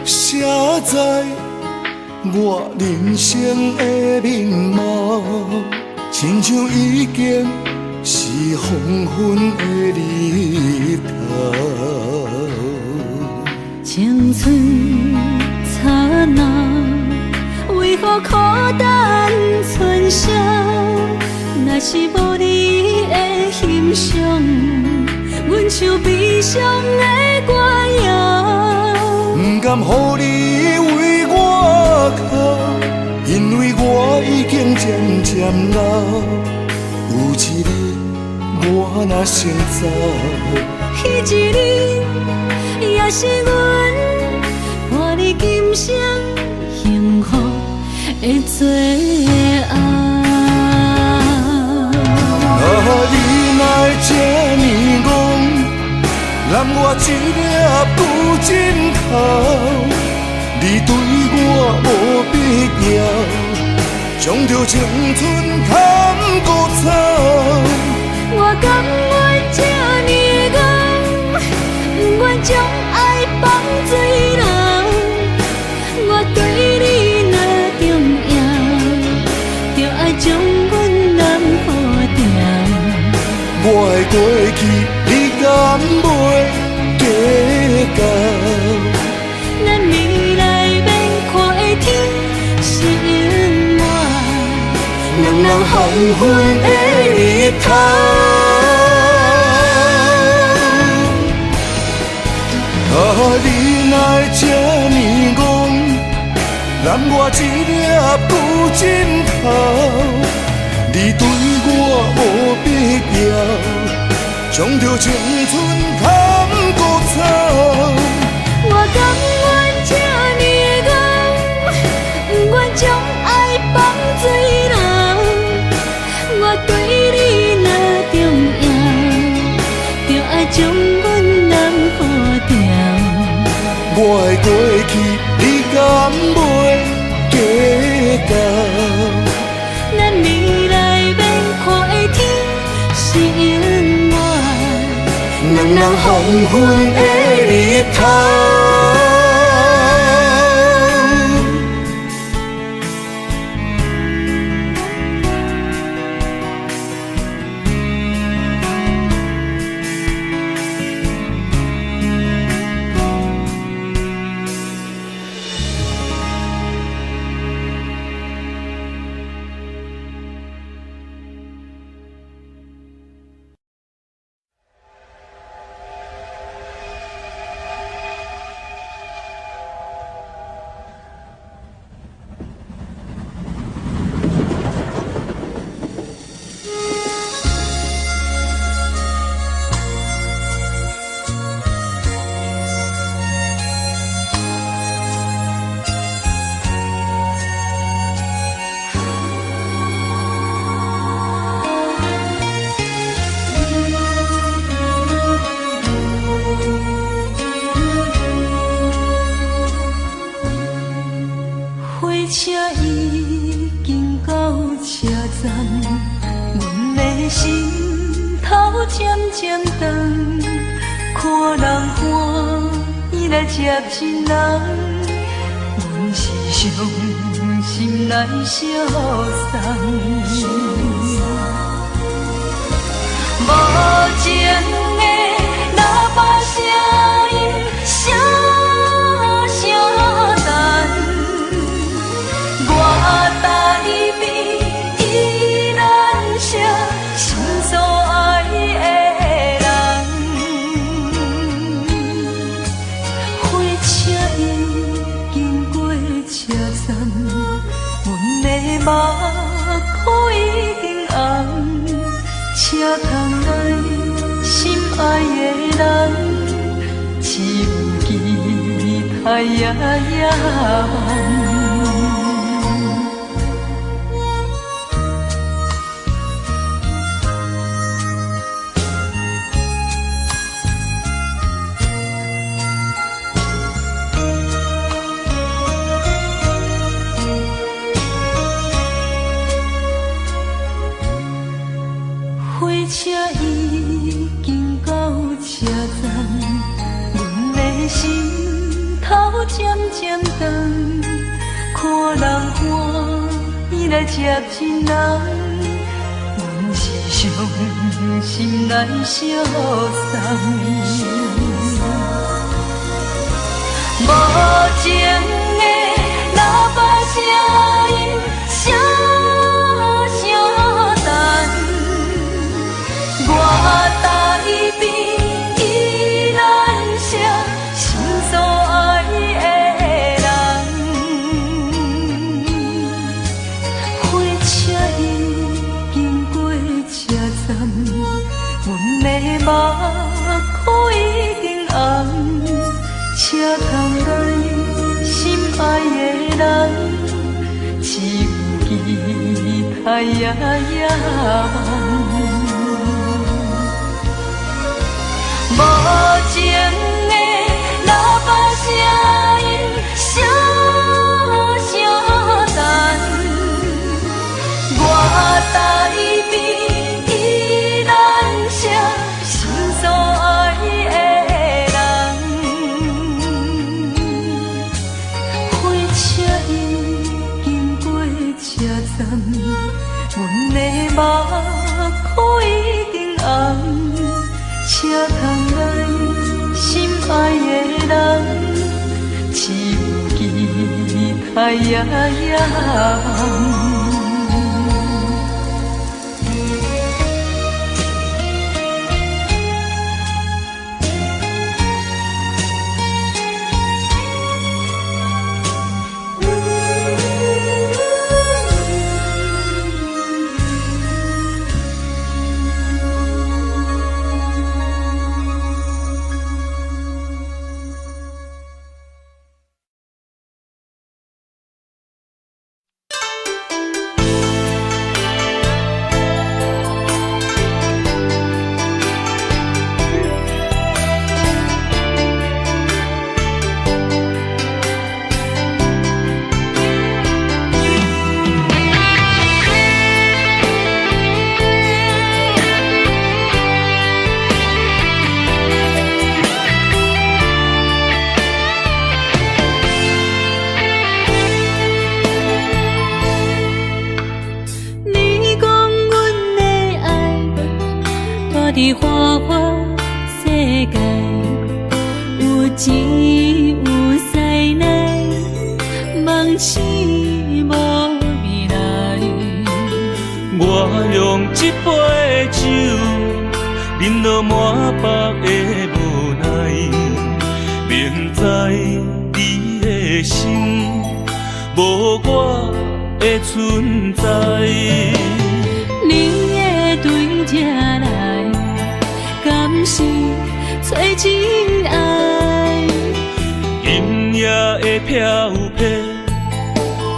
写在我人生的面貌，亲像已经是黄昏的日头。青春刹那，为何孤单存剩？若是无你的欣赏，阮像悲伤的歌谣。甘予你为我哭，因为我已经渐渐老。有一日我若先走，彼一日也是阮伴你今生幸福的最后。你哪会这呢戆，揽我一粒旧枕头？你对我无必要，将着青春砍骨草。我甘愿这呢戆，不愿将爱放水流。我对你若重要，就爱将阮男好掉。我的过去，你敢袂计较？咱未来免看的天是永远，两人黄昏的日头。你哪会这呢戆，揽我一粒旧枕头？你对我无必要，将着青春砍骨草。我甘愿这呢戆，不愿将爱放水流。我对你若重要，就爱将阮男好掉。我的过去，你敢袂计较？咱未来免看的天是永远，两人黄昏的日头。接亲人，阮是伤心来相送。无情的喇叭声音，声声等，我台边依然写心所爱的人。火车已经过车站，阮的目眶已经红。车窗内心爱的人，只有期待夜夜梦。火车已经到车站，阮的心头渐渐长，看人欢喜来接亲人，阮是伤心来相送。无情的喇叭声音，声声等。我台边依然写心所爱的通来心爱的人，只有期待夜夜梦。无情的喇叭声音，声声等，我台边依然写心所爱的人。火车已经过车站，阮的目眶已经红。车通来心爱的人，只有期待夜夜梦。伫花花世界，有钱有势力，梦醒无未来。我用一杯酒，饮落满腹的无奈，明知你的心无我的存在。你的对这来，敢是找真爱？今夜的飘飘，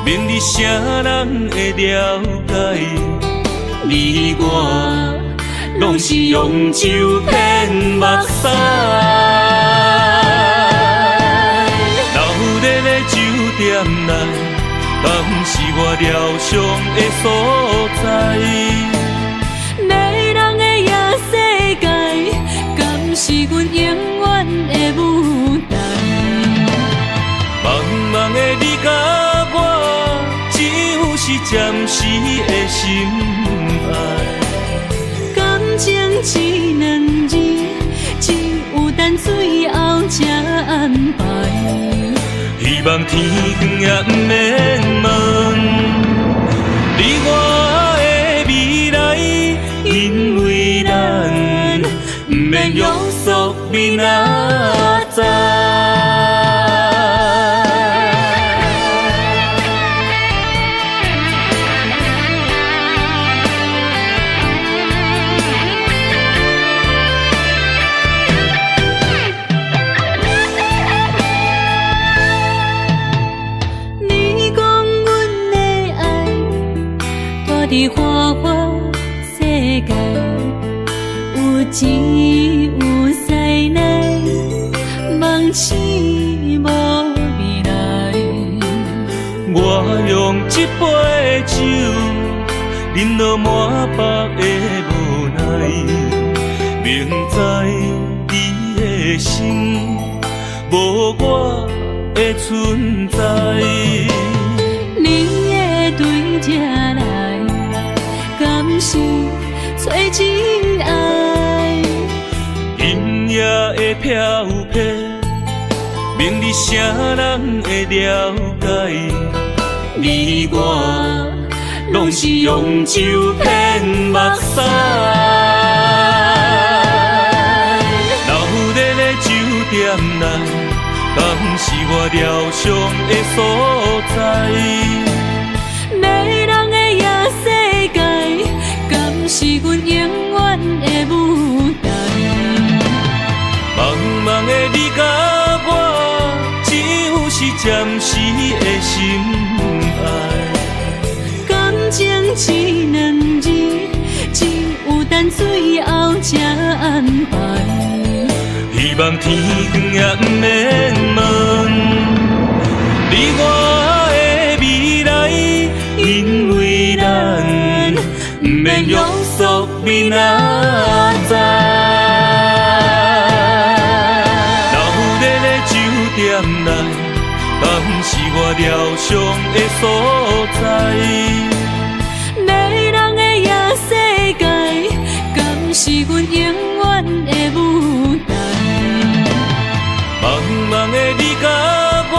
明日啥人会了解？你我拢是用酒骗目屎，流热的酒店内，敢是我疗伤的所在？迷人的夜世界，敢是阮永远的舞台？茫茫的你甲我，只有是暂时的心爱。感情只两字，只有等最后才安排。希望天光也不免问，你我的未来，因为咱不免约束明仔载。伫花花世界，有钱有势力，梦醒无未来。我用一杯酒，饮落满腹的无奈，明知你的心无我的存在。你的对这来，敢是找真爱？今夜的飘飘，明日啥人会了解？你我拢是用酒骗目屎，流热的酒店内，敢是我疗伤的所在？迷人的夜世界，敢是阮永远的舞台？茫茫的你甲我，暂时的心爱。感情只两字，只有等最后才安排。希望天光也不免问，你我的未来，因为咱不免约束明仔载。老日的酒店内，敢是我疗伤的所在？迷人的夜世界，敢是阮永远的舞台？茫茫的你甲我，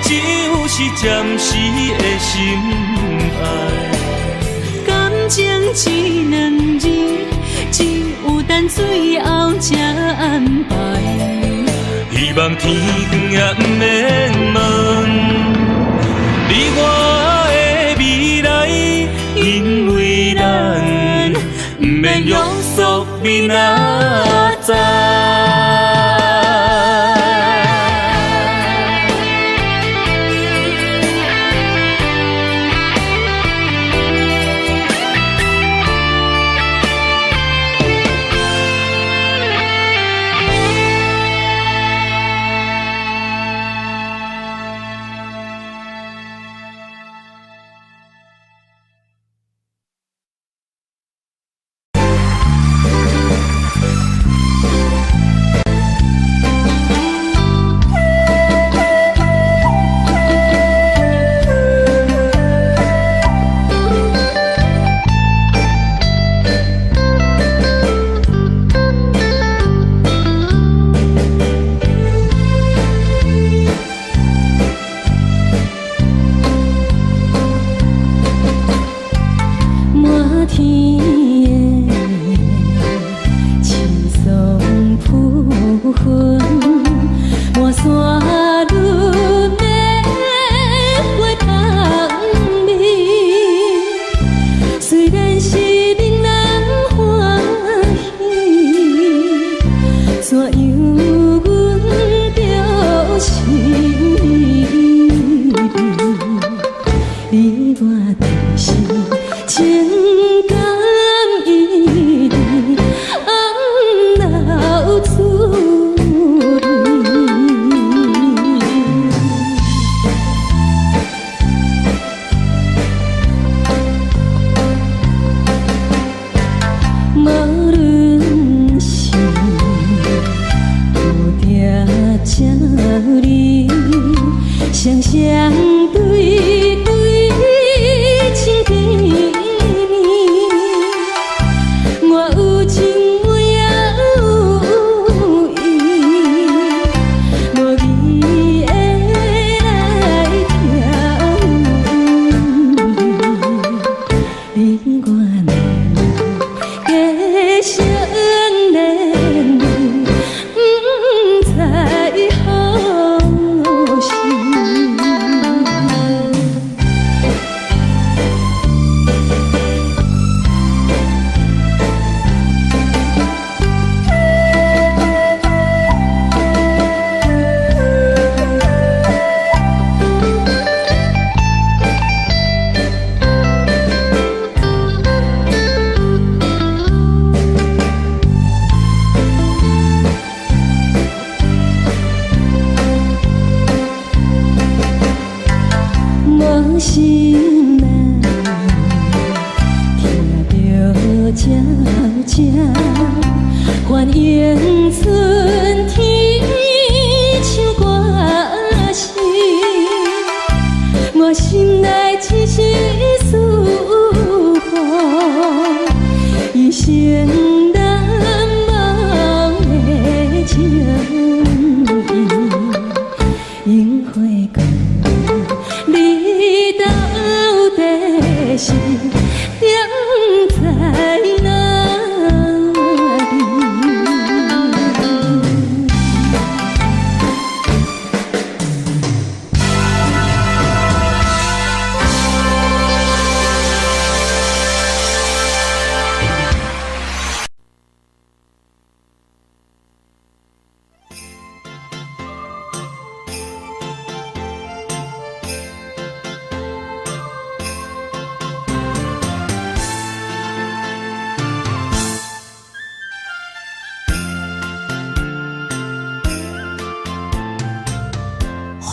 只有是暂时的心爱。感情只两字，只有等最后才安排。希望天光也不免问，你我的未来，因为咱不免约束明仔载。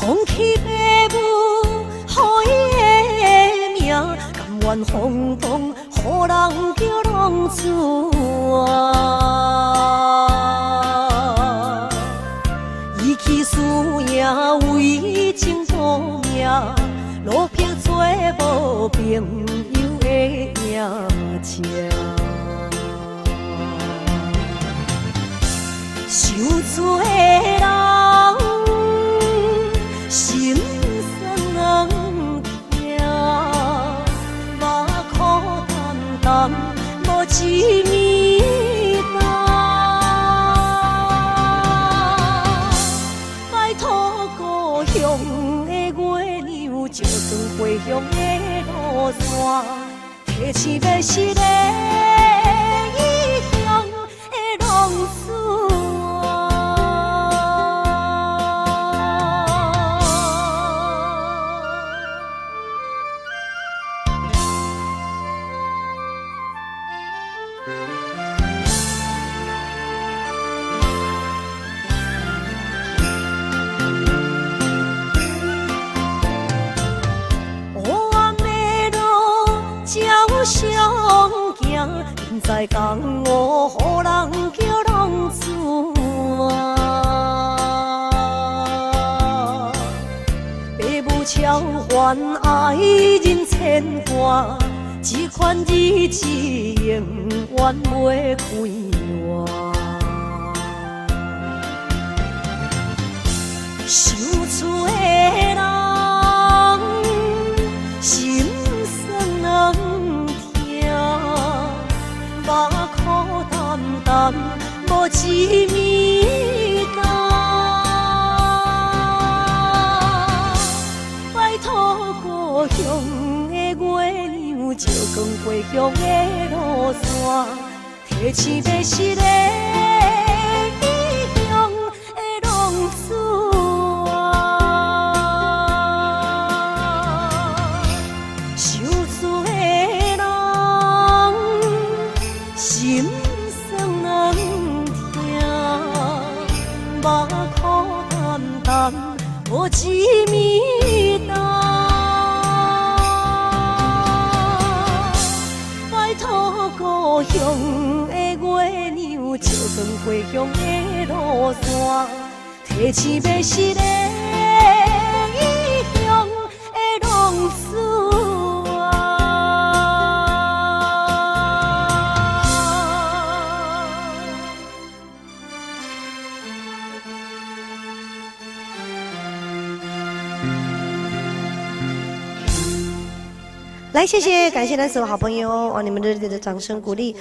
放弃父母，予伊的命，甘愿风光，予人叫浪子啊！伊去输赢，为情赌命，路撇做无朋友的赢者。受罪的人，心酸人听，目苦淡淡，无一面拜托故乡的月亮，照光回乡的路线，提醒要是个异乡的浪子。相行，现在江湖，予人叫浪子啊！父母超还爱人千万，这款日子永远袂快活。受罪的人，心酸人。目苦淡淡，无一面干。拜托故乡的月亮，照光回乡的路线，提醒要是个异乡的浪子啊！受罪的人，心酸人听，目苦淡淡，无一面干。拜托故乡的月亮，照光回乡的路线，提醒要是个异乡的浪子啊！来，谢谢，感谢咱所有好朋友哦，你们热烈的掌声鼓励。